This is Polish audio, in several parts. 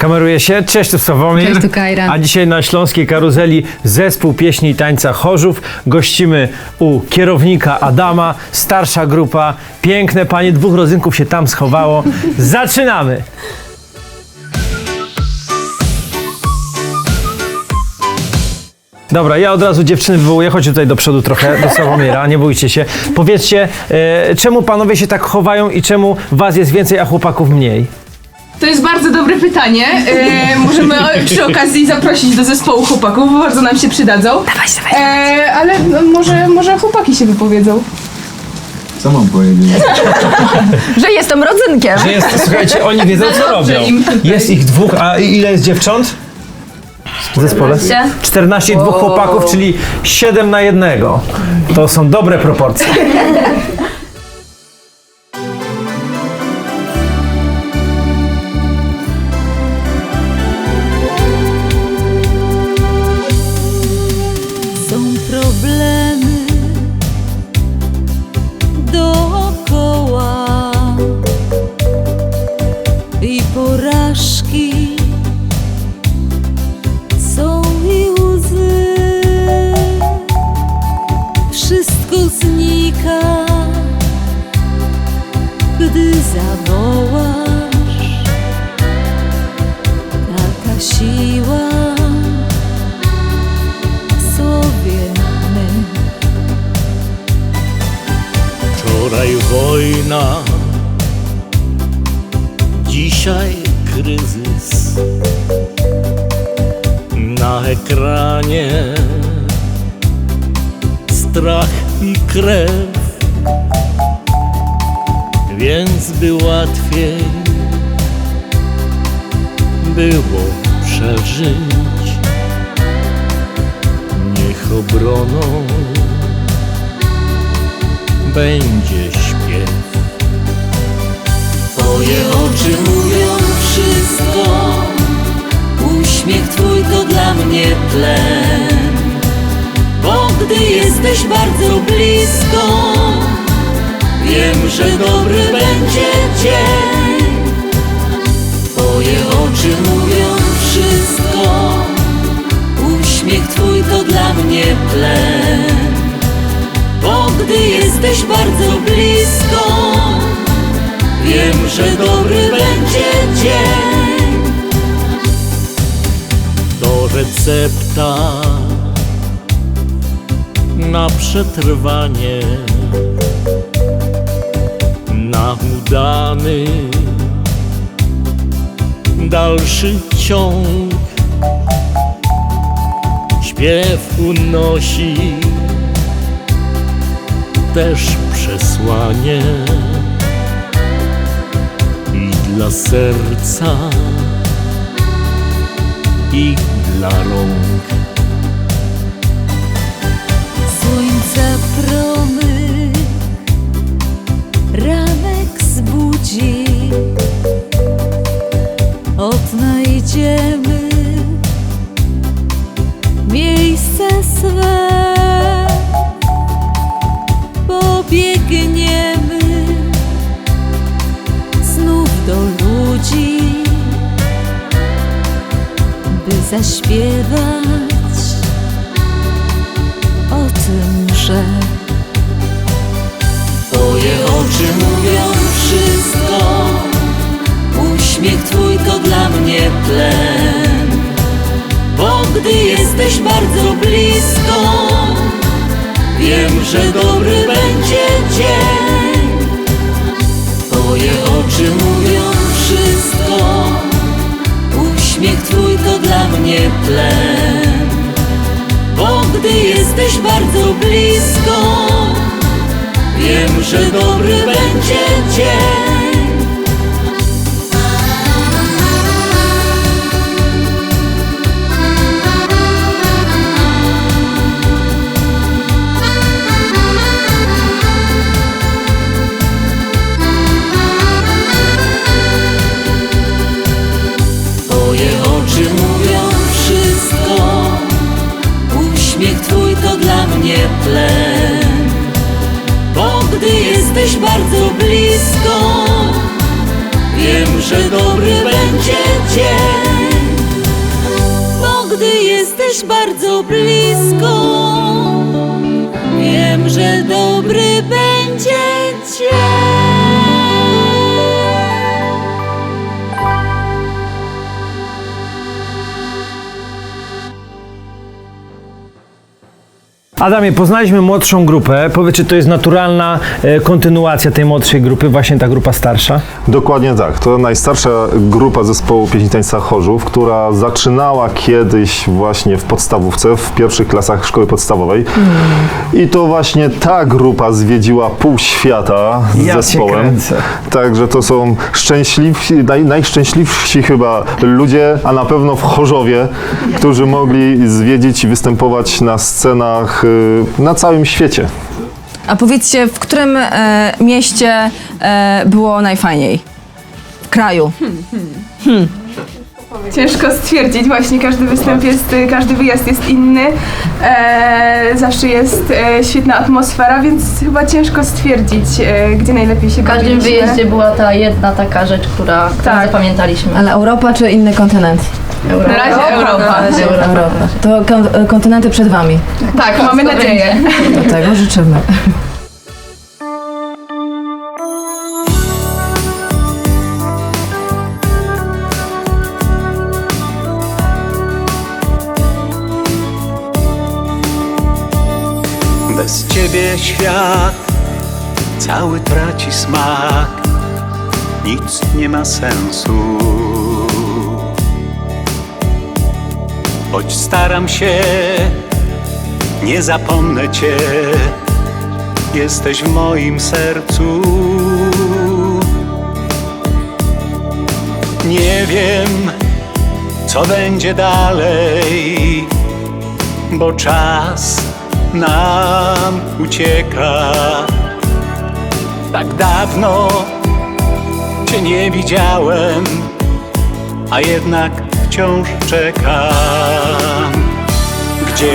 Kameruje się. Cześć, tu Sławomir. Cześć, tu Kajra. A dzisiaj na Śląskiej Karuzeli zespół pieśni i tańca Chorzów. Gościmy u kierownika Adama, starsza grupa. Piękne panie, 2 rodzynków się tam schowało. Zaczynamy! Dobra, ja od razu dziewczyny wywołuję, chodźcie tutaj do przodu trochę, do Sławomira, nie bójcie się. Powiedzcie, czemu panowie się tak chowają i czemu was jest więcej, a chłopaków mniej? To jest bardzo dobre pytanie. Możemy przy okazji zaprosić do zespołu chłopaków, bo bardzo nam się przydadzą. Dawaj. Ale no, może chłopaki się wypowiedzą. Co mam powiedzieć? Że jestem rodzynkiem. Że jest, słuchajcie, oni wiedzą co robią. Jest ich 2, a ile jest dziewcząt? W zespole? 14 i 2 chłopaków, czyli 7 na 1. To są dobre proporcje. Są problemy dookoła i porażki, są i łzy. Wszystko znika, gdy zawołasz. Taka siła w sobie my. Wczoraj wojna, dzisiaj kryzys. Na ekranie strach i krew, więc by łatwiej było przeżyć. Niech obroną będzie śpiew. Twoje oczy mówią wszystko, uśmiech twój to dla mnie tlen. Bo gdy jesteś bardzo blisko, wiem, że dobry będzie dzień. Twoje oczy mówią wszystko, uśmiech twój to dla mnie tlen. Bo gdy jesteś bardzo blisko, wiem, że dobry będzie dzień. To recepta na przetrwanie, na udany dalszy ciąg. Śpiew unosi też przesłanie i dla serca, i dla rąk. Słońca promyk ranek zbudzi. Odnajdziemy miejsce swe, pobiegniemy znów do ludzi, by zaśpiewać o tym, że Twoje oczy mówią wszystko, uśmiech twój to dla mnie tlen. Bo gdy jesteś bardzo blisko, wiem, że dobry będzie dzień. Twoje oczy mówią wszystko, uśmiech twój to dla mnie tlen. Bo gdy jesteś bardzo blisko, wiem, że dobry będzie dzień. Twoje oczy mówią wszystko, uśmiech twój to dla mnie tlen. Bo gdy jesteś bardzo blisko, wiem, że dobry będzie dzień. Bo gdy jesteś bardzo blisko, wiem, że dobry będzie dzień. Adamie, poznaliśmy młodszą grupę. Powiedz, czy to jest naturalna kontynuacja tej młodszej grupy, właśnie ta grupa starsza? Dokładnie tak. To najstarsza grupa zespołu Pieśni Tańca Chorzów, która zaczynała kiedyś właśnie w podstawówce, w pierwszych klasach szkoły podstawowej. I to właśnie ta grupa zwiedziła pół świata z Ja cię zespołem. kręcę. Także to są szczęśliwsi, najszczęśliwsi chyba ludzie, a na pewno w Chorzowie, którzy mogli zwiedzić i występować na scenach na całym świecie. A powiedzcie, w którym mieście było najfajniej? W kraju. Ciężko stwierdzić, właśnie każdy występ jest, każdy wyjazd jest inny. Zawsze jest świetna atmosfera, więc chyba ciężko stwierdzić, gdzie najlepiej się W każdym bawiliśmy. wyjeździe była ta jedna taka rzecz, którą Tak. zapamiętaliśmy. Ale Europa czy inny kontynent? Na razie Europa. Europa. To kontynenty przed wami. Tak, mamy nadzieję. Do tego życzymy. Bez ciebie świat cały traci smak, nic nie ma sensu. Choć staram się, nie zapomnę cię, jesteś w moim sercu. Nie wiem, co będzie dalej, bo czas nam ucieka. Tak dawno cię nie widziałem, a jednak wciąż czekam. Gdzie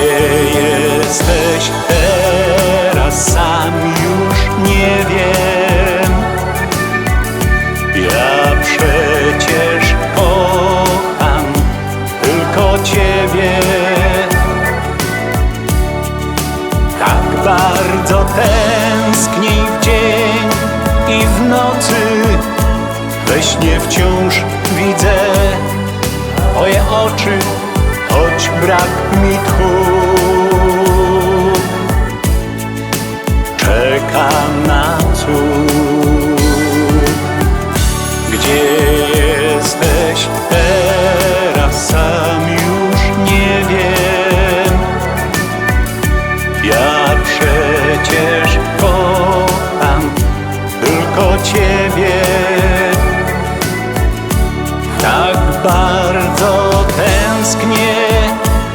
jesteś teraz, sam już nie wiem. Ja przecież kocham tylko ciebie. Tak bardzo tęsknię i w dzień i w nocy, we śnie wciąż widzę twoje oczy, choć brak mi tchu. Czekam na cud. Gdzie jesteś teraz, sam już nie wiem. Ja przecież kocham tylko ciebie. Tak bardzo tęsknię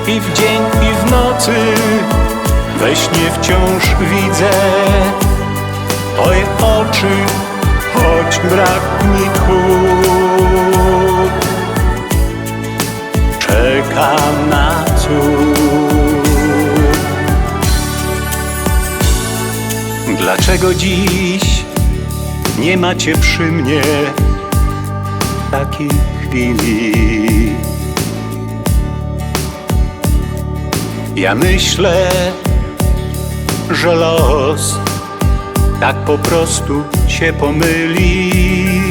i w dzień i w nocy, we śnie wciąż widzę twoje oczy, choć brak mi tchu. Czekam na cud. Dlaczego dziś nie macie przy mnie takiej chwili? Ja myślę, że los tak po prostu się pomylił.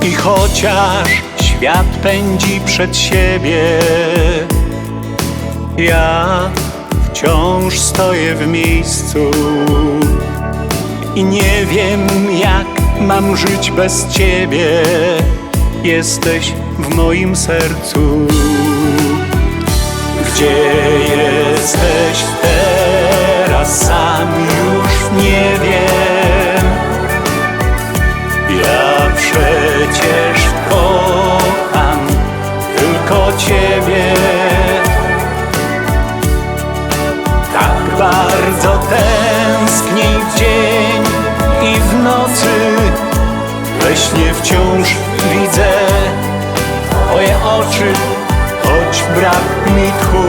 I chociaż świat pędzi przed siebie, ja wciąż stoję w miejscu i nie wiem, jak mam żyć bez ciebie. Jesteś w moim sercu. Gdzie jesteś teraz, sam już nie wiem. Ja przecież kocham tylko ciebie. Tak bardzo tęsknię i w dzień i w nocy, we śnie wciąż widzę twoje oczy, choć brak mi tchu.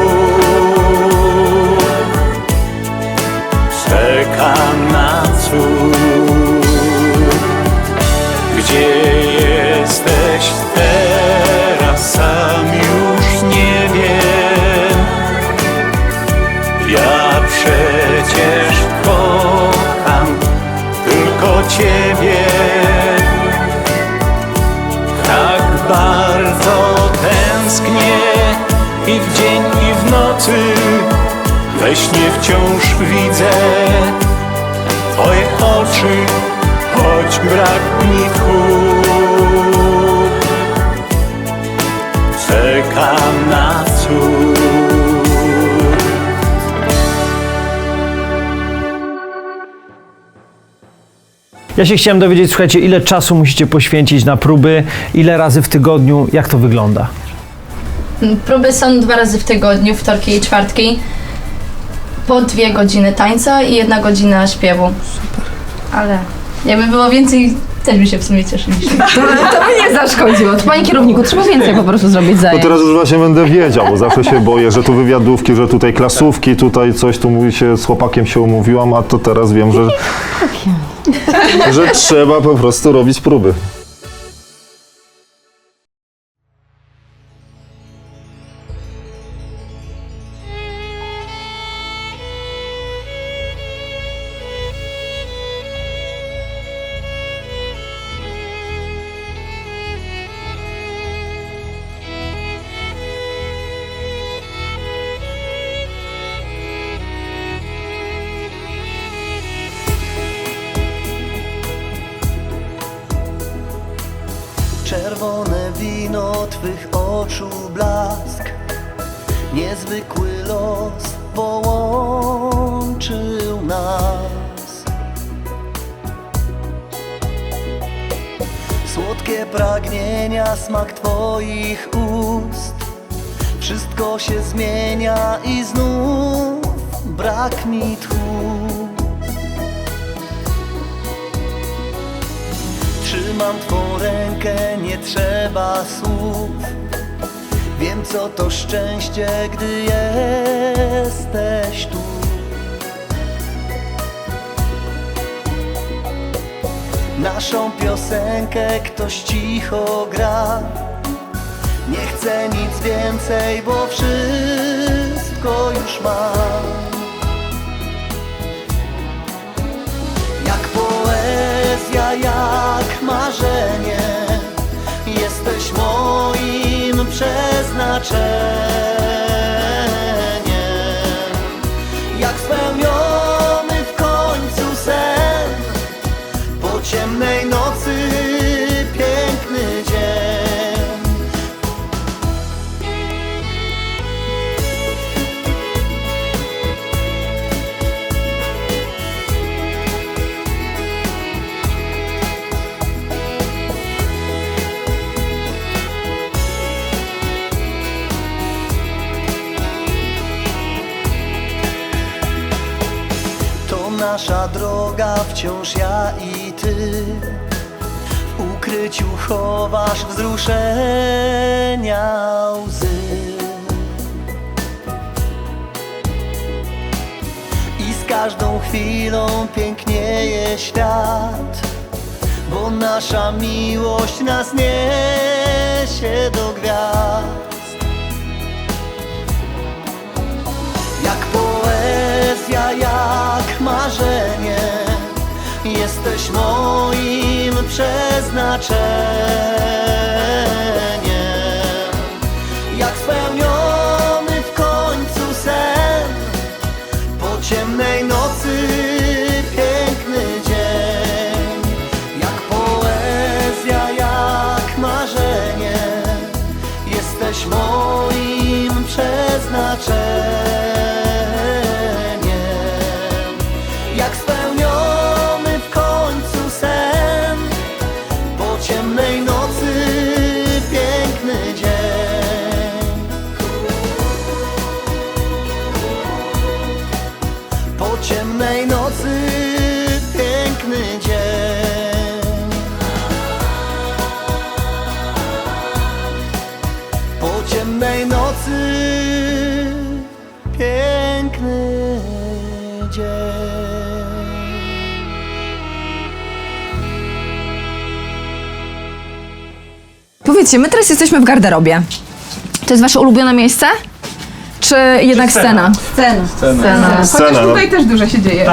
Czekam na cud. teraz sam już nie wiem. Ja przecież kocham tylko Ciebie. Tak bardzo tęsknię i w dzień i w nocy, we śnie wciąż widzę Twoje oczy, choć brak mi tchu. Czekam na cud. Ja się chciałem dowiedzieć, słuchajcie, ile czasu musicie poświęcić na próby, ile razy w tygodniu, jak to wygląda? Próby są 2 razy w tygodniu, wtorki i czwartki. Po 2 godziny tańca i 1 godzina śpiewu. Super. Ale jakby było więcej, też by się w sumie cieszyliśmy. To by nie zaszkodziło. To panie kierowniku, trzeba więcej po prostu zrobić No zajęć. teraz już właśnie będę wiedział, bo zawsze się boję, że tu wywiadówki, że tutaj klasówki, tutaj coś, tu mówi się, z chłopakiem się umówiłam, a to teraz wiem, że trzeba po prostu robić próby. Czerwone wino Twych oczu blask, niezwykły los połączył nas. Słodkie pragnienia, smak Twoich ust, wszystko się zmienia i znów brak mi tchu. Trzymam Twą rękę, nie trzeba słów. Wiem, co to szczęście, gdy jesteś tu. Naszą piosenkę ktoś cicho gra. Nie chcę nic więcej, bo wszystko już mam. Jak poezja, jak marzenie, jesteś moim przeznaczeniem. Jak spełniony w końcu sen, po ciemnej nocy piękny dzień. Nasza droga, wciąż ja i Ty. W ukryciu chowasz wzruszenia łzy. I z każdą chwilą pięknieje świat, bo nasza miłość nas niesie do gwiazd. Jak poezja, jak marzenie, jesteś moim przeznaczeniem. Jak spełniony w końcu sen, po ciemnej nocy piękny dzień. Jak poezja, jak marzenie, jesteś moim przeznaczeniem. Jak spełniony w końcu sen, po ciemnej nocy piękny dzień. Po ciemnej nocy piękny dzień. Po ciemnej nocy piękny dzień. Powiedzcie, my teraz jesteśmy w garderobie. To jest wasze ulubione miejsce? Czy jednak scena? Chociaż Scena, no. tutaj też dużo się dzieje.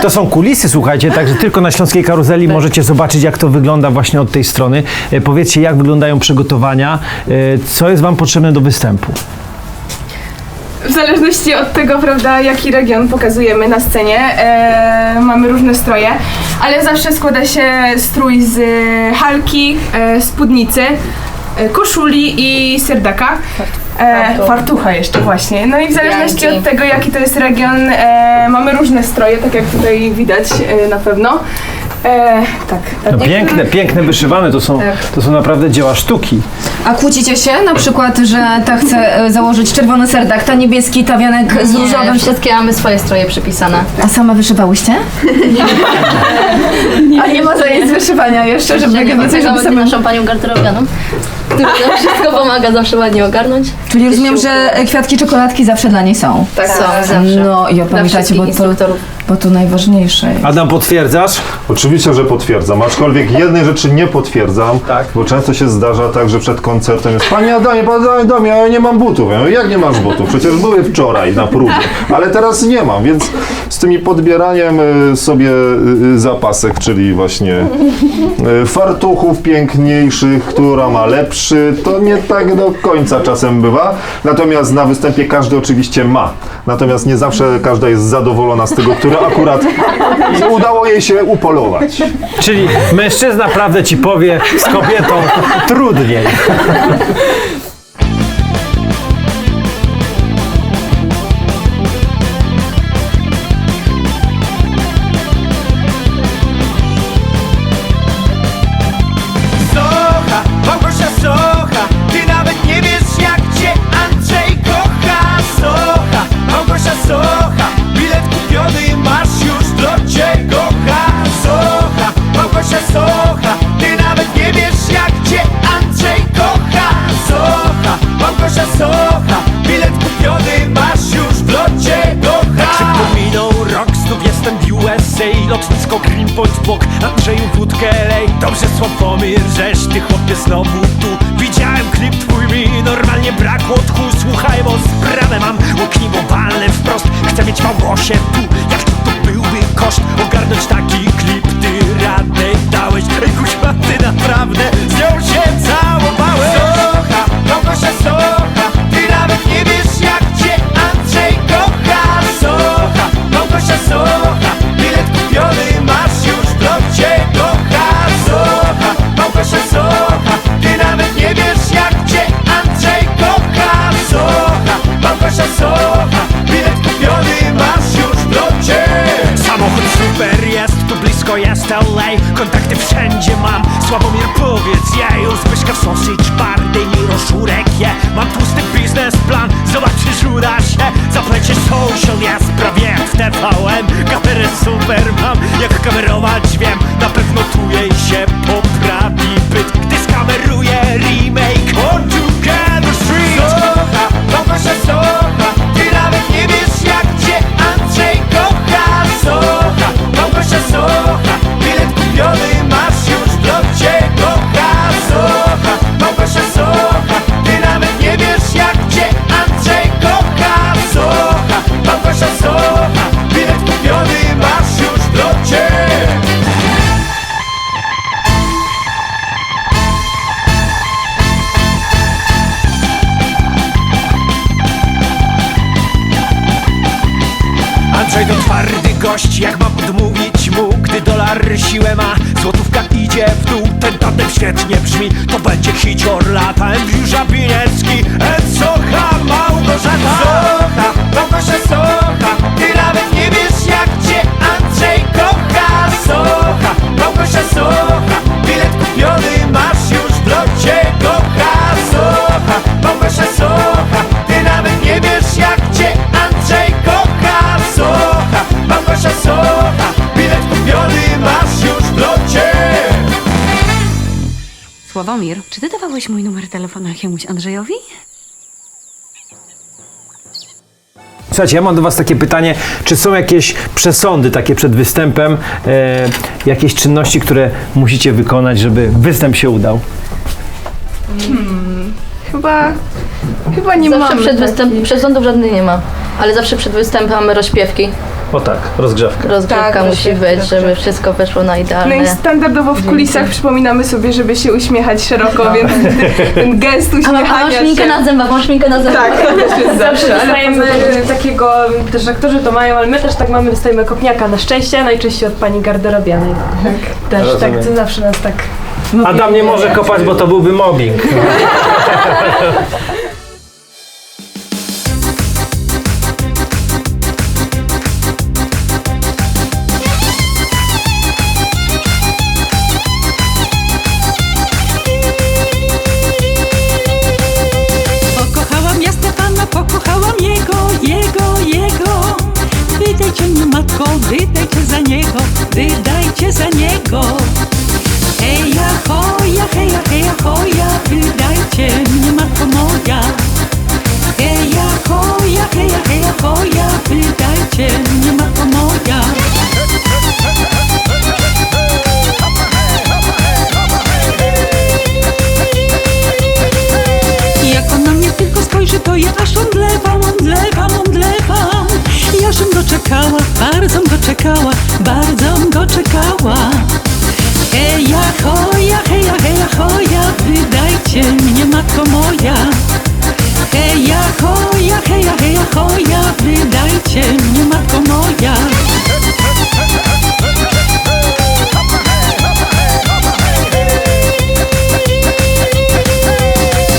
To są kulisy, słuchajcie, także tylko na Śląskiej Karuzeli możecie zobaczyć, jak to wygląda właśnie od tej strony. Powiedzcie, jak wyglądają przygotowania, co jest wam potrzebne do występu? W zależności od tego, prawda, jaki region pokazujemy na scenie, mamy różne stroje, ale zawsze składa się strój z halki, spódnicy, koszuli i serdaka. Fartucha jeszcze właśnie. No i w zależności od tego, jaki to jest region, mamy różne stroje, tak jak tutaj widać na pewno. Tak. No piękne wyszywane, to są naprawdę dzieła sztuki. A kłócicie się na przykład, że ta chce założyć czerwony serdak, ta niebieski, ta wianek z różowym? Wszystkie mamy swoje stroje przypisane. A sama wyszywałyście? A nie ma zajęć z wyszywania jeszcze, żeby więcej, żeby Mamy same... naszą panią garderobianą, która nam wszystko pomaga zawsze ładnie ogarnąć. Czyli rozumiem, że kwiatki, czekoladki zawsze dla niej są. Tak, są zawsze. No i pamiętajcie, bo to najważniejsze jest. Adam, potwierdzasz? Oczywiście, że potwierdzam, aczkolwiek jednej rzeczy nie potwierdzam, Tak. bo często się zdarza tak, że przed koncertem jest Panie Adamie, ja nie mam butów. Ja mówię, jak nie masz butów? Przecież były wczoraj na próbie, ale teraz nie mam, więc z tymi podbieraniem sobie zapasek, czyli właśnie fartuchów piękniejszych, która ma lepszy, to nie tak do końca czasem bywa, natomiast na występie każdy oczywiście ma, natomiast nie zawsze każda jest zadowolona z tego, które akurat udało jej się upolować. Czyli mężczyzna prawdę ci powie, z kobietą trudniej. Socha, Małgosia Socha, ty nawet nie wiesz jak cię Andrzej kocha. Socha, Małgosia Socha, bilet kupiony masz już, do cię kocha. Socha, Małgosia Socha, ty nawet nie wiesz jak cię Andrzej kocha. Socha, Małgosia Socha, bilet kupiony masz już, do cię kocha. Tak szybko minął rok, znów jestem w USA, lotnisko Greenpoint Bok, Andrzeju wódkę lej. Dobrze Sławomir, żeś ty chłopie znowu tu. Widziałem klip twój, mi normalnie brakło tchu. Słuchaj, bo sprawę mam, ogniwowalne wprost. Chcę mieć Małgosię tu, jaki to byłby koszt. Ogarnąć taki klip, ty radę dałeś. Ej kuźwa, ty naprawdę z nią się całowałeś. Socha, Małgosia Socha, ty nawet nie wiesz jak cię Andrzej kocha. Socha, Małgosia Socha, bilet kupiony masz już, do cię kocha. Socha, Małgosia Socha, ty nawet nie wiesz jak cię Andrzej kocha. Socha, Małgosia Socha, bilet kupiony masz już, do cię. Samochód super jest, tu blisko jest LA. Kontakty wszędzie mam, Sławomir powiedz jej. U Zbyszka sausage bar, dej mi roszurek je. Mam tłusty biznesplan, zobaczysz uda się. Zaplecie social jest prawie jak w TVN. Kamerę super mam, jak kamerować wiem. Na pewno tu jej się poprawi byt, gdy skameruje remake on Together Street. Socha, Małgosia Socha, ty nawet nie wiesz jak cię Andrzej kocha. Socha, Małgosia Socha, bilet kupiony masz już, do cię kocha. Socha, Małgosia Socha, ty nawet nie wiesz jak cię Andrzej kocha. Socha, Małgosia Socha, bilet kupiony masz już, do cię. Andrzej to twardy gość, jak mam odmówić mu, gdy dolar siłę ma, złotówka idzie w dół, ten tandem świetnie brzmi, to będzie hicior lata. Andrzej Żabinecki, Socha, Małgorzata. Socha, Małgosia Socha, ty nawet nie wiesz jak cię Andrzej kocha. Socha, Małgosia Socha, bilet kupiony masz już, do cię kocha. Socha, Małgosia Socha, ty nawet nie wiesz jak cię Andrzej kocha. Socha, Małgosia Socha, bilet kupiony masz już, do cię. Sławomir, czy ty dawałeś mój numer telefonu jakiemuś Andrzejowi? Słuchajcie, ja mam do was takie pytanie, czy są jakieś przesądy takie przed występem, jakieś czynności, które musicie wykonać, żeby występ się udał? Chyba nie Zawsze mamy przed rządów żadnej nie ma, ale zawsze przed występem mamy rozśpiewki. O tak, rozgrzewka. Rozgrzewka Tak, musi rozgrzewka, być, żeby wszystko weszło na No i idealne. standardowo w kulisach przypominamy sobie, żeby się uśmiechać szeroko, więc ten gest A uśmiechania masz szminkę się... na zębach, masz szminkę na zębach. Tak, to też jest zawsze, ale Dostajemy takiego, też aktorzy to mają, ale my też tak mamy, dostajemy kopniaka na szczęście, najczęściej od pani garderobianej. Też Rozumiem. tak, to zawsze nas tak... Adam nie może kopać, bo to byłby mobbing. Pokochałam ja Stefana, pokochałam jego. Wydajcie mnie matko, wydajcie za niego, wydajcie za niego. Heja hoja, heja, heja hoja, wydajcie mnie matko moja. Heja hoja, heja, heja hoja, wydajcie mnie matko moja. Jak on na mnie tylko spojrzy, to ja aż omdlewam. Jażem go czekała, bardzo go czekała, bardzo go czekała. Heja hoja, heja, heja hoja, wydajcie mnie matko moja. Heja hoja, heja, heja hoja, wydajcie mnie matko moja.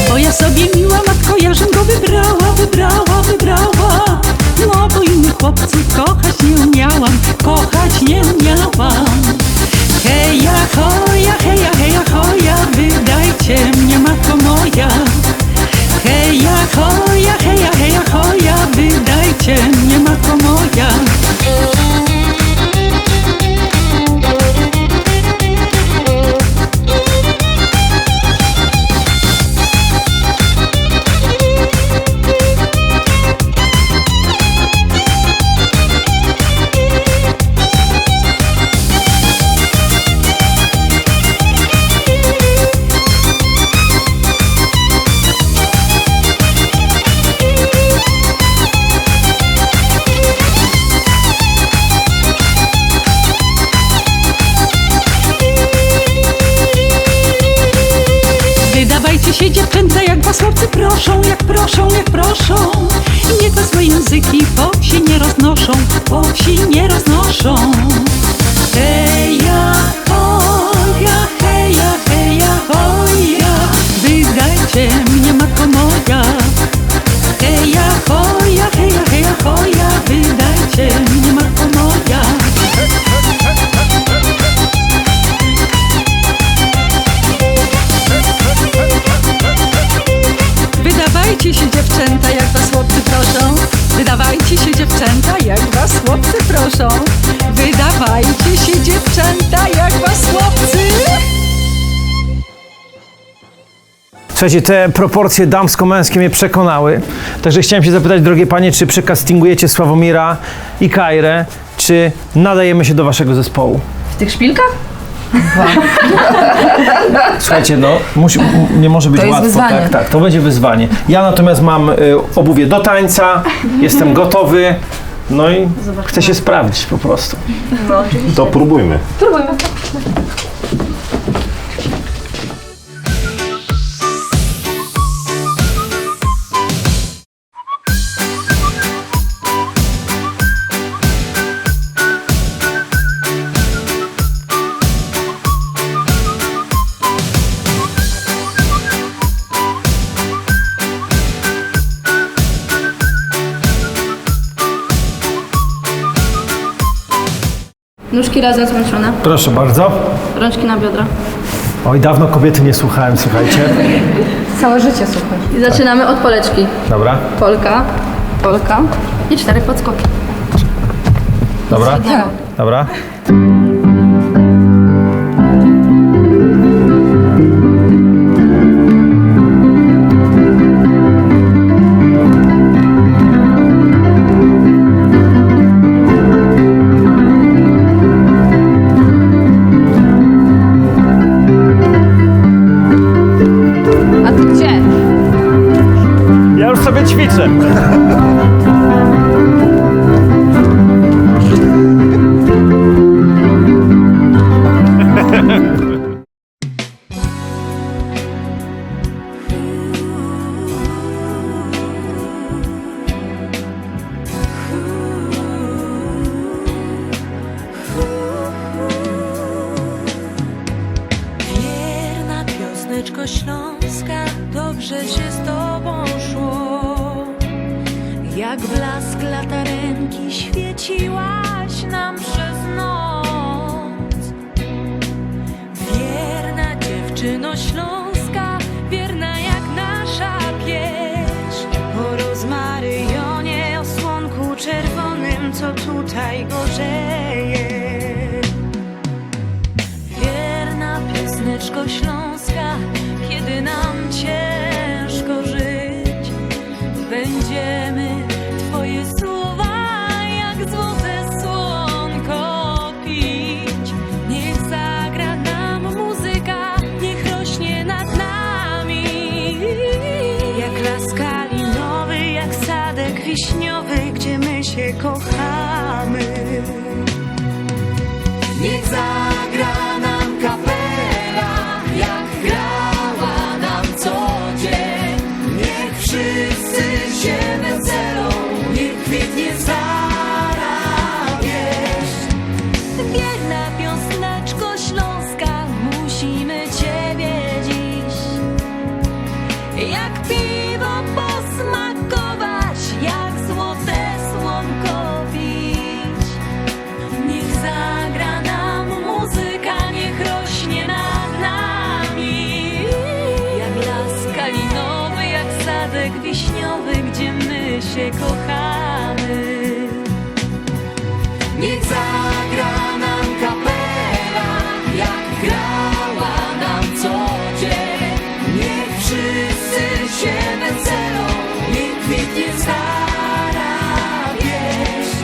Bo ja sobie miła matko, jażem go wybrała. No bo innych chłopców kochać nie umiałam. Heja hoja, heja, heja hoja, wydajcie mnie matko moja. Heja hoja, heja, heja hoja, wydajcie mnie matko moja. Wydawajcie się dziewczęta, jak was chłopcy proszą, jak proszą. I niech was złe języki po wsi nie roznoszą. Heja hoja, heja, heja hoja, wydajcie mnie matko moja. Heja hoja, heja, heja hoja, wydajcie mnie matko moja. Wydawajcie się dziewczęta, jak was chłopcy proszą. Wydawajcie się dziewczęta, jak was chłopcy proszą. Wydawajcie się dziewczęta, jak was chłopcy. Słuchajcie, te proporcje damsko-męskie mnie przekonały. Także chciałem się zapytać, drogie panie, czy przekastingujecie Sławomira i Kajrę, czy nadajemy się do waszego zespołu? W tych szpilkach? Słuchajcie, no, nie może być To jest łatwo. wyzwanie. Tak, to będzie wyzwanie. Ja natomiast mam obuwie do tańca, jestem gotowy, no i chcę się sprawdzić po prostu. To próbujmy. Nóżki razem złączone, Proszę bardzo. rączki na biodra. Oj, dawno kobiety nie słuchałem, słuchajcie. Całe życie, słuchaj. I zaczynamy od poleczki. Dobra, Polka i 4 podskoki. dobra, dobra. liczę. Wierna piosneczko śląska, dobrze się z tobą szło. Jak blask latarenki świeciłaś nam przez noc. Wierna dziewczyno śląska, wierna jak nasza pieśń. O rozmaryjonie, o słonku czerwonym, co tutaj gorzeje. Wierna piosneczko śląska, kiedy nam ciężko żyć, będziemy Twoje słowa jak złote słonko pić. Niech zagra nam muzyka, niech rośnie nad nami. Jak las kalinowy, jak sadek wiśniowy, gdzie my się kochamy. Niech zagra nam kapela, jak grała nam co dzień. Niech wszyscy się weselą, niech kwitnie stara wieść. Wierna piosneczko śląska, musimy Ciebie dziś jak piwo posmakować, jak złote słonko pić. Niech zagra nam muzyka, niech rośnie nad nami. Jak las kalinowy, jak sadek wiśniowy, gdzie my się kochamy. Niech zagra nam kapela, jak grała nam co dzień. Niech wszyscy się weselą, niech kwitnie stara wieść.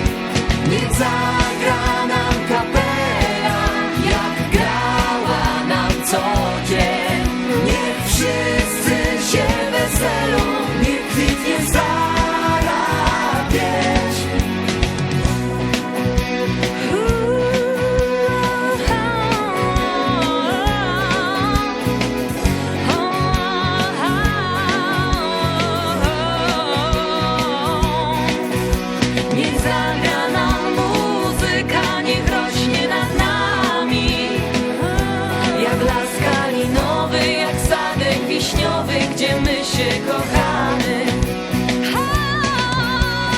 Niech zagra nam kapela, jak grała nam co dzień. Niech wszyscy się weselą, niech kwitnie stara wieść. Niech zagra nam muzyka, niech rośnie nad nami. Jak las kalinowy, jak sadek wiśniowy, gdzie my się kochamy.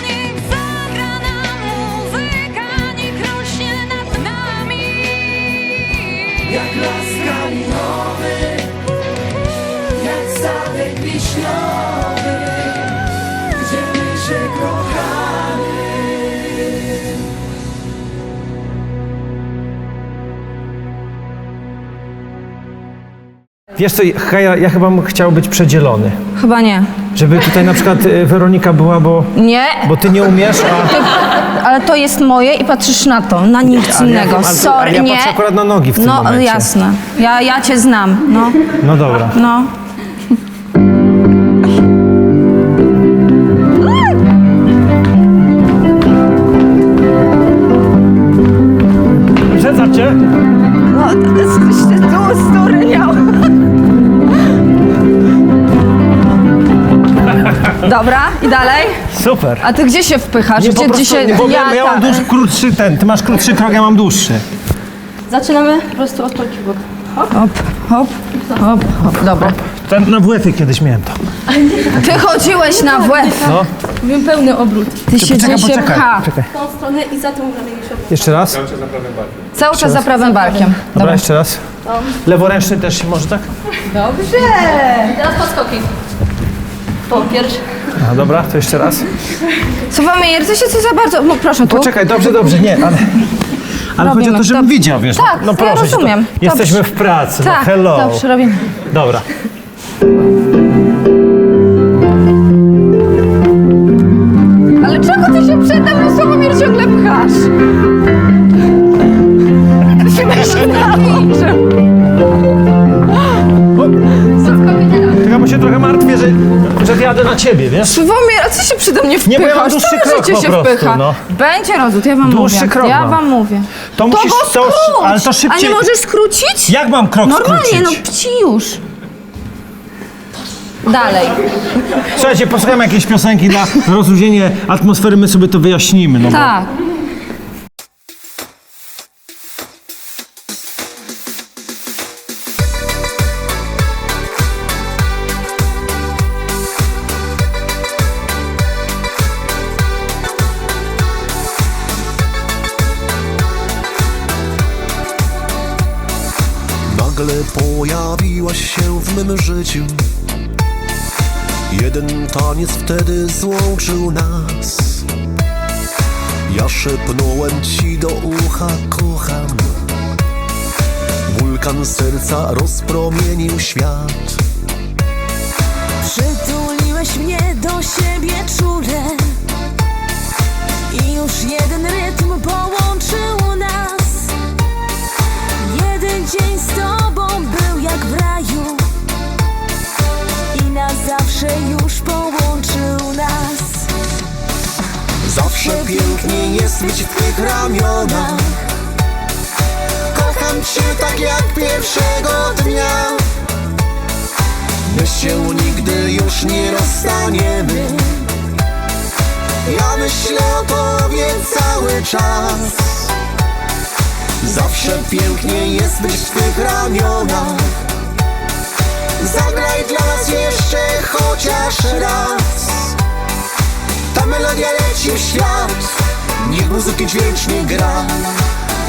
Niech zagra nam muzyka, niech rośnie nad nami. Jak las kalinowy, jak sadek wiśniowy, gdzie my się kochamy. Wiesz co, Kaja, ja chyba bym chciał być przedzielony. Chyba nie. Żeby tutaj na przykład Weronika była, Nie, bo ty nie umiesz, ale to jest moje i patrzysz na to, na nic innego. ale Sorry, ja nie. patrzę akurat na nogi w tym No momencie. jasne. Ja cię znam, no. No dobra. No. Uprzedzam cię. No, tu sturniał. Dobra, i dalej? Super. A ty gdzie się wpychasz? Nie, po Gdzie prostu, się... nie, bo ja mam krótszy ten, ty masz krótszy krok, ja mam dłuższy. Zaczynamy po prostu od kolki w bok. Hop, hop, hop, hop. Dobra. Ten, na WF-ie kiedyś miałem to. Ty chodziłeś na WF. No. Robimy pełny obrót. Ty się gdzieś się pcha. Czekaj. W tą stronę i za tą ramię. Jeszcze raz. Cały czas za prawym barkiem. Dobra, jeszcze raz. Leworęczny też się może tak? Dobrze! Teraz podskoki. Po pierwszy. A, dobra, to jeszcze raz. Sławomir, ty się co za bardzo... No proszę tu. Poczekaj, dobrze, nie, ale chodzi o to, żebym widział, wiesz. Tak, no ja proszę cię, to rozumiem. jesteśmy w pracy, Tak, no hello. dobrze, robimy. Dobra. Ale czego ty się przede mną, Sławomir, ciągle pchasz? Ty się będziesz nauczył. Tylko bo się trochę martwię, że jadę na ciebie, wiesz? Sławomir, a ty się przede mnie Nie, bo ja mam wpychasz? dłuższy Całe krok życie po się prostu, wpycha. no. Będzie rozwód, ja wam Dłuższy mówię. krok Ja mam. wam mówię. To musisz... go skróć! ale to szybciej... A nie możesz skrócić? Jak mam krok Normalnie, skrócić? no pci już. Dalej. Słuchajcie, posłuchajmy jakiejś piosenki na rozluźnienie atmosfery, my sobie to wyjaśnimy. No bo... Tak. Nagle pojawiłaś się w mym życiu. Jeden taniec wtedy złączył nas. Ja szepnąłem ci do ucha, kocham. Wulkan serca rozpromienił świat. Przytuliłeś mnie do siebie czule i już jeden rytm połączył nas. Jeden dzień z tobą był jak w raju i na zawsze już połączył nas. Zawsze pięknie jest być w twych ramionach. Kocham cię tak jak pierwszego dnia. My się nigdy już nie rozstaniemy. Ja myślę o tobie cały czas. Zawsze pięknie jest być w twych ramionach. Zagraj dla nas jeszcze chociaż raz. Ta melodia leci w świat. Niech muzyki dźwięcznie gra.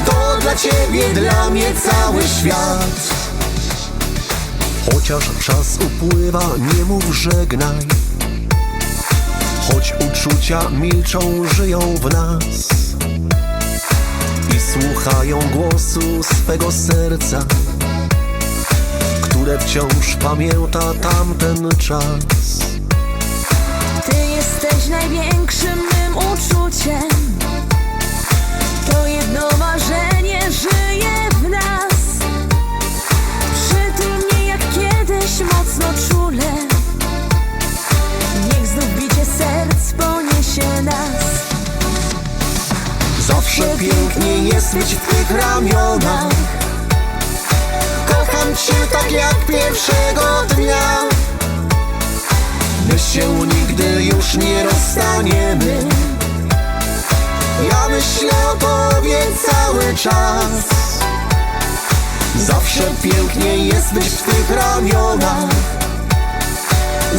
To dla ciebie, dla mnie cały świat. Chociaż czas upływa, nie mów żegnaj. Choć uczucia milczą, żyją w nas i słuchają głosu swego serca, które wciąż pamięta tamten czas. Ty jesteś największym mym uczuciem. To jedno marzenie żyje w nas. Przytul mnie jak kiedyś mocno czule. Niech znów bicie serc poniesie nas. Zawsze pięknie jest być w twych ramionach. Kocham cię tak jak pierwszego dnia. My się nigdy już nie rozstaniemy. Ja myślę o tobie cały czas. Zawsze pięknie jest być w twych ramionach.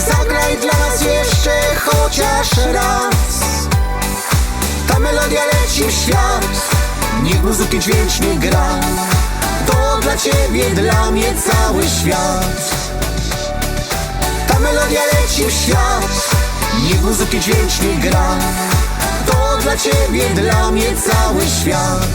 Zagraj dla nas jeszcze chociaż raz. Ta melodia leci w świat. Niech muzyki dźwięcznie gra. To dla ciebie, dla mnie cały świat. Ta melodia leci w świat. Niech muzyki dźwięcznie gra. To dla ciebie, dla mnie cały świat.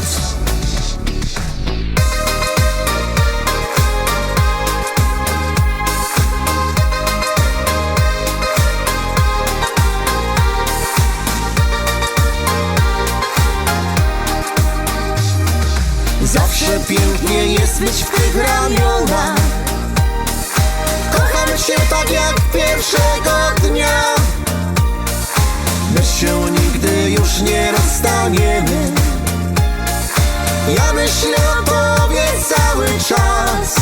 Zawsze pięknie jest być w twych ramionach. Kocham cię tak jak pierwszego dnia. My się nigdy już nie rozstaniemy. Ja myślę o tobie cały czas.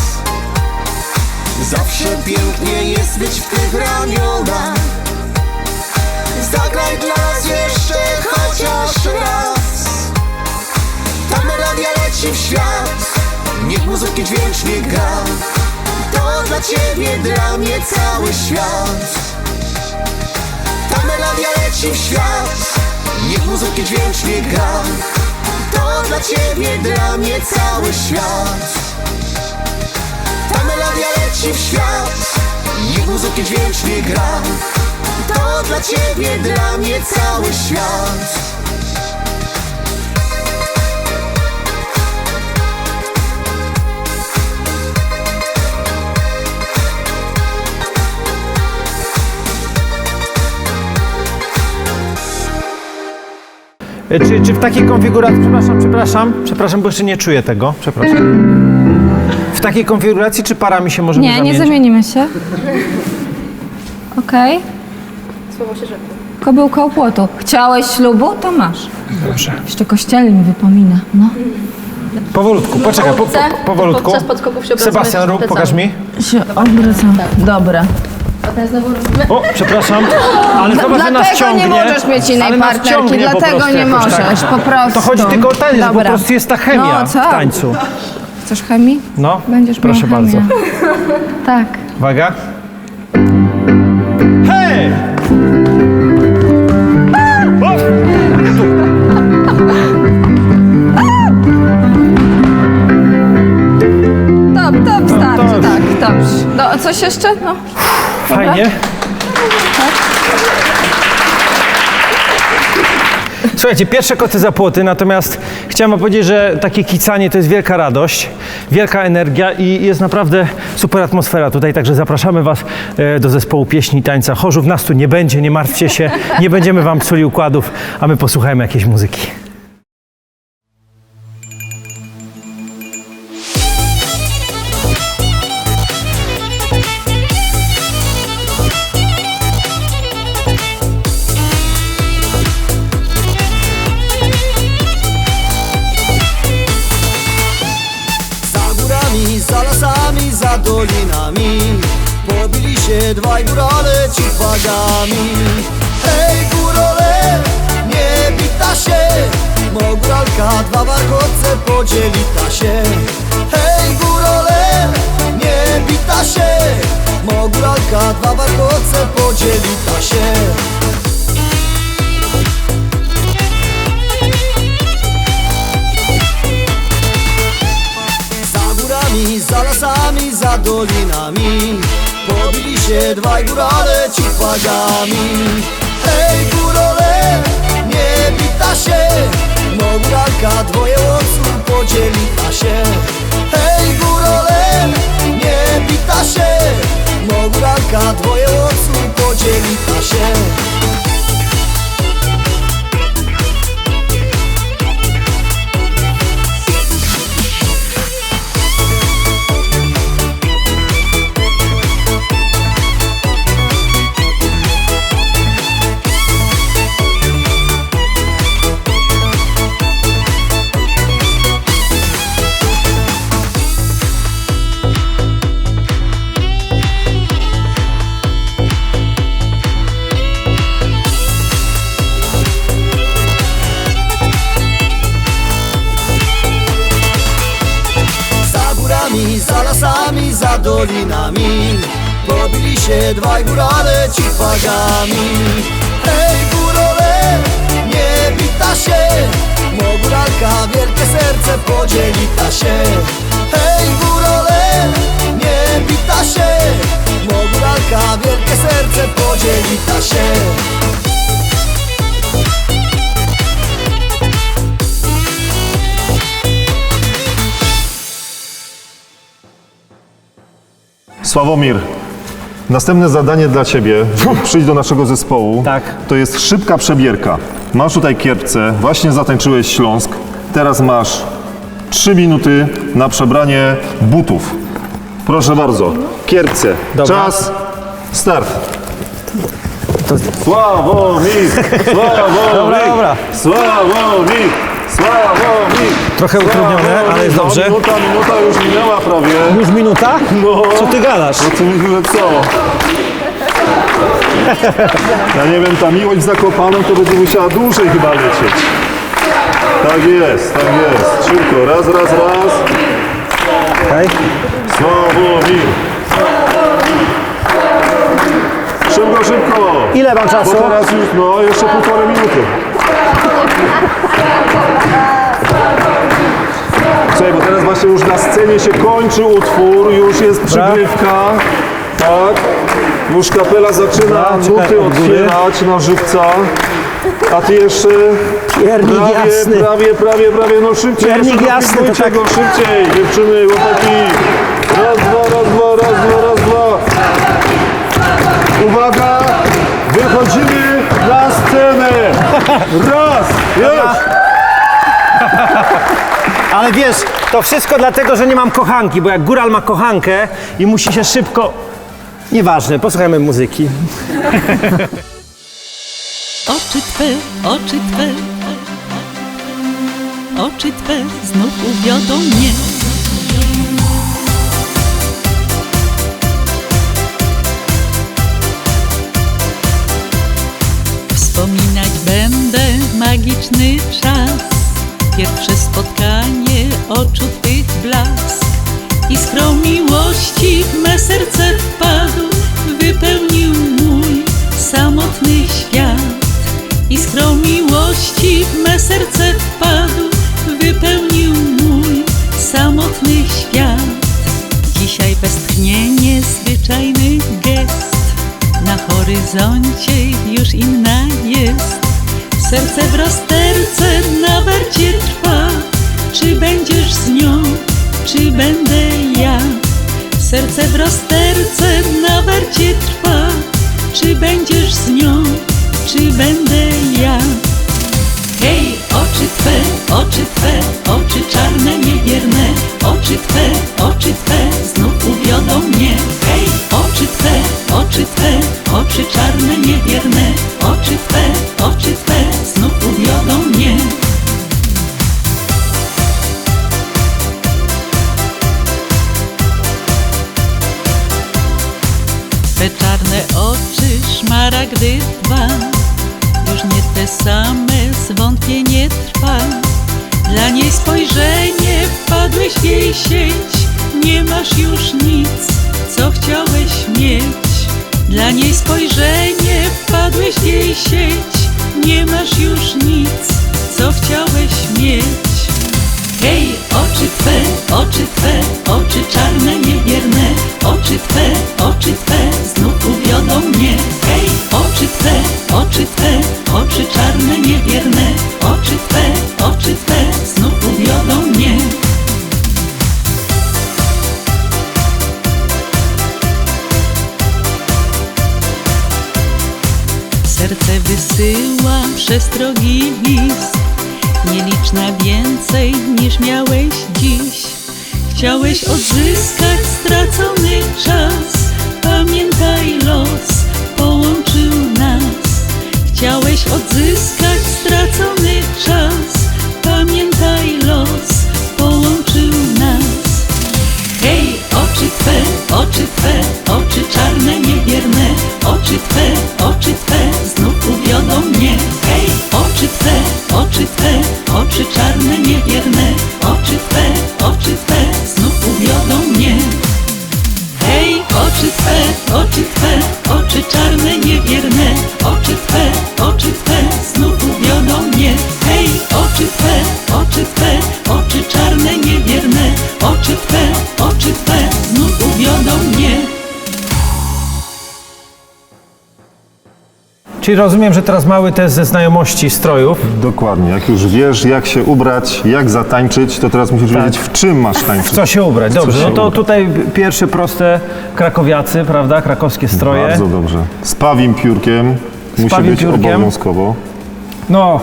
Zawsze pięknie jest być w twych ramionach. Zagraj dla nas jeszcze chociaż raz. Ta melodia leci w świat. Niech muzyki dźwięcznie gra. To dla ciebie, dla mnie cały świat. Ta melodia leci w świat. Niech muzyki dźwięcznie gra. To dla ciebie, dla mnie cały świat. Ta melodia leci w świat. Niech muzyki dźwięcznie gra. To dla ciebie, dla mnie cały świat. Czy w takiej konfiguracji, przepraszam, bo jeszcze nie czuję tego, przepraszam. W takiej konfiguracji czy parami się możemy Nie, zamienić? nie zamienimy się. Okej. Słowo się rzekło. Kobyłka u płotu. Chciałeś ślubu? To masz. Dobrze. Jeszcze kościelny mi wypomina. No. Powolutku, poczekaj, powolutku. Podczas podskoków się obracamy. Sebastian, rób, pokaż mi. Się obracam. Dobra. Potem znowu robimy. O, przepraszam, ale zobacz, że nas Dlatego ciągnie. nie możesz mieć innej ale nas partnerki, ciągnie po dlatego prostu nie jakoś możesz, tak. po prostu. To chodzi tylko o taniec, że po Dobra. prostu jest ta chemia No, co? w tańcu. Chcesz chemii? No, Będziesz proszę miał chemię. bardzo. Tak. Uwaga. Hej! O! To wystarczy, tak, dobrze. No, coś jeszcze? No. Fajnie. Słuchajcie, pierwsze koty za płoty, natomiast chciałem wam powiedzieć, że takie kicanie to jest wielka radość, wielka energia i jest naprawdę super atmosfera tutaj, także zapraszamy was do zespołu pieśni i tańca Chorzów. Nas tu nie będzie, nie martwcie się, nie będziemy wam psuli układów, a my posłuchajmy jakiejś muzyki. Za lasami, za dolinami pobili się dwaj górale ci wagami. Hej górale, nie bita się, mo góralka dwa warkowce podzieli ta się. Hej górale, nie bita się, mo góralka dwa warkowce podzieli ta się. Za lasami, za dolinami pobili się dwaj górale ci wagami. Hej górale, nie bita się, mo góralka dwoje łowców podzieli ta się. Hej górale, nie bita się, mo góralka dwoje łowców podzieli ta się. Za lasami, za dolinami pobili się dwaj górale ci wagami. Hej górale, nie bita się, mo góralka wielkie serce podzieli ta się. Hej górale, nie bita się, mo góralka wielkie serce podzieli ta się. Sławomir, następne zadanie dla ciebie, żeby przyjść do naszego zespołu, Tak. to jest szybka przebierka. Masz tutaj kierpce, właśnie zatańczyłeś Śląsk, teraz masz 3 minuty na przebranie butów. Proszę bardzo, kierpce, Dobra. czas, start. Sławomir, Sławomir, Dobra. Sławomir, Sławomir. Trochę utrudnione, ale jest dobrze. Minuta już minęła prawie. Już minuta? No. Co ty gadasz? No to mówię, że co? Ja nie wiem, ta miłość z Zakopanem to będzie musiała dłużej chyba lecieć. Tak jest, tak jest. Szybko, raz. Okej. Sławomir. Szybko. Ile mam czasu? Bo teraz już, no, jeszcze 1,5 minuty. Słuchaj, bo teraz właśnie już na scenie się kończy utwór, już jest przygrywka, tak? Już kapela zaczyna Dobra, czekaj, nuty od góry. otwierać na żywca, a ty jeszcze Piernik jasny. prawie, no szybciej, Piernik jeszcze jasny, to dopingujcie tak. go szybciej, dziewczyny, chłopaki. Raz, dwa. Uwaga, wychodzimy na scenę. Raz, już. Ale wiesz, to wszystko dlatego, że nie mam kochanki, bo jak góral ma kochankę i musi się szybko... Nieważne, posłuchajmy muzyki. oczy Twe, oczy Twe, oczy Twe znów uwiodą mnie. Wspominać będę magiczny czas, pierwsze spotkanie, oczu Twych blask. Iskrą miłości w me serce wpadł, wypełnił mój samotny świat. Iskrą miłości w me serce wpadł, wypełnił mój samotny świat. Dzisiaj westchnienie, zwyczajny gest, na horyzoncie już inna jest. Serce w rozterce na warcie trwa, czy będziesz z nią, czy będę ja? Serce w rozterce na warcie trwa, czy będziesz z nią, czy będę ja? Hej, oczy Twe, oczy czarne, niebierne, oczy Twe znów uwiodą mnie. Hej, oczy Twe, oczy czarne, niebierne, oczy Twe znów uwiodą mnie. Te czarne oczy, szmaragdy dwa, już nie te same, zwątpienie trwa. Dla niej spojrzenie, wpadłeś w jej sieć, nie masz już nic, co chciałeś mieć. Dla niej spojrzenie, wpadłeś w jej sieć, nie masz już nic, co chciałeś mieć. Hej, oczy Twe, oczy czarne, niebierne, oczy Twe znów uwiodą mnie. Hej, oczy Twe, oczy czarne, niebierne, oczy Twe znów uwiodą mnie. Serce wysyła przestrogi list, nieliczna więcej niż miałeś dziś. Chciałeś odzyskać stracony czas, pamiętaj, los połączył nas. Chciałeś odzyskać stracony czas, pamiętaj, los połączył nas. Hej, oczy Twe, oczy czarne, niebierne, oczy Twe znów uwiodą mnie. Hej, oczy Twe, oczy czarne, niebierne, oczy Twe znów uwiodą mnie. Hej, oczy Twe, oczy czarne, niebierne, oczy Twe znów uwiodą mnie. Hej, oczy Twe, oczy czarne, niebierne, oczy Twe znów uwiodą mnie. Czyli rozumiem, że teraz mały test ze znajomości strojów. Dokładnie. Jak już wiesz, jak się ubrać, jak zatańczyć, to teraz musisz wiedzieć, w czym masz tańczyć. W co się ubrać? Dobrze, się no to ubrać. tutaj pierwsze proste krakowiacy, prawda? Krakowskie stroje. Bardzo dobrze. Z pawim piórkiem musi pawim być piórkiem. obowiązkowo. No,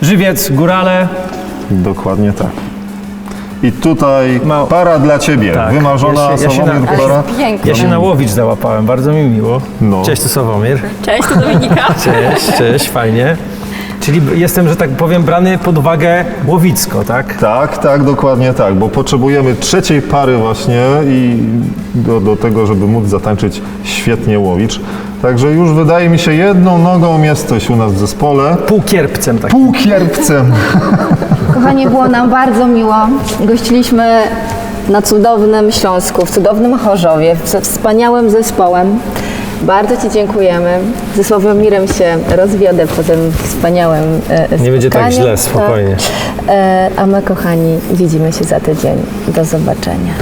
żywiec, górale. Dokładnie tak. I tutaj para dla Ciebie. Tak. Wymarzona Ja się Sławomir para. Ja się na Łowicz załapałem, bardzo mi miło. No. Cześć, tu Sławomir. Cześć, to Dominika. Cześć, fajnie. Czyli jestem, że tak powiem, brany pod uwagę łowicko, tak? Tak, dokładnie tak, bo potrzebujemy trzeciej pary właśnie i do tego, żeby móc zatańczyć świetnie Łowicz. Także już wydaje mi się, jedną nogą jesteś u nas w zespole. Półkierpcem tak. Półkierpcem. Kochani, było nam bardzo miło. Gościliśmy na cudownym Śląsku, w cudownym Chorzowie, ze wspaniałym zespołem. Bardzo Ci dziękujemy. Ze Sławomirem się rozwiodę po tym wspaniałym spotkaniu. Nie będzie tak źle, spokojnie. A my, kochani, widzimy się za tydzień. Do zobaczenia.